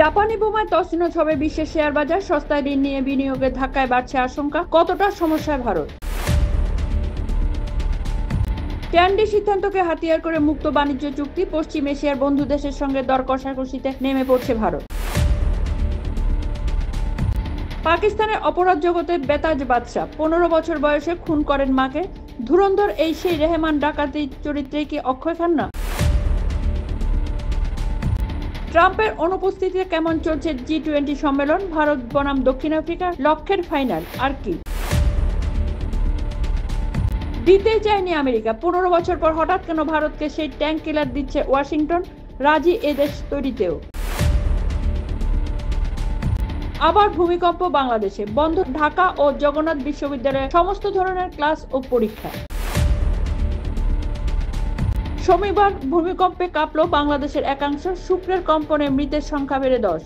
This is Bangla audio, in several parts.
জাপানি বোমায় তছনছ হবে বিশ্বের শেয়ার বাজার, সস্তায় ঋণ নিয়ে বিনিয়োগের ধাক্কায় বাড়ছে আশঙ্কা। কতটা সমস্যায় ভারত? ট্যান্ডি সিদ্ধান্তকে হাতিয়ার করে মুক্ত বাণিজ্য চুক্তি, পশ্চিম এশিয়ার বন্ধু দেশের সঙ্গে দর কষাকষিতে নেমে পড়ছে ভারত। পাকিস্তানের অপরাধ জগতে বেতাজ বাদশা 15 বছর বয়সে খুন করেন মাকে। ধুরন্ধর এই সেই রেহমান ডাকাতি চরিত্রে কি অক্ষয় খান্না? ট্রাম্পের অনুপস্থিতিতে কেমন চলছে G20 সম্মেলন? ভারত বনাম দক্ষিণ আফ্রিকা লক্ষ্যের ফাইনাল আর কি? দিতেই চায়নি আমেরিকা, 15 বছর পর হঠাৎ কেন ভারতকে সেই ট্যাঙ্ক কিলার দিচ্ছে ওয়াশিংটন? রাজি এদেশ তৈরিতেও। আবার ভূমিকম্প বাংলাদেশে, বন্ধ ঢাকা ও জগন্নাথ বিশ্ববিদ্যালয়ের সমস্ত ধরনের ক্লাস ও পরীক্ষা। শনিবার ভূমিকম্পে কাঁপল বাংলাদেশের একাংশ, শুক্রের কম্পনে মৃতের সংখ্যা বেড়ে 10।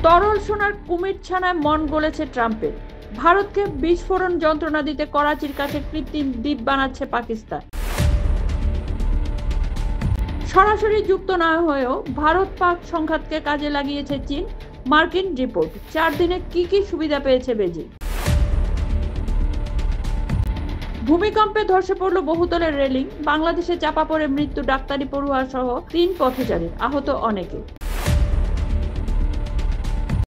তরল সোনার কুমির ছানায় মন গলেছে ট্রাম্পের। ভারতকে বিস্ফোরণ যন্ত্রণা দিতে করাচির কাছে কৃত্রিম দ্বীপ বানাচ্ছে পাকিস্তান। সরাসরি যুক্ত না হয়েও ভারত পাক সংঘাতকে কাজে লাগিয়েছে চীন। মার্কিন রিপোর্ট, 4 দিনে কি সুবিধা পেয়েছে বেজিং। ভূমিকম্পে ধসে পড়ল বহুতলের রেলিং, বাংলাদেশে চাপা পড়ে মৃত্যু ডাক্তারি পড়ুয়া সহ 3 পথচারীর, আহত অনেকে।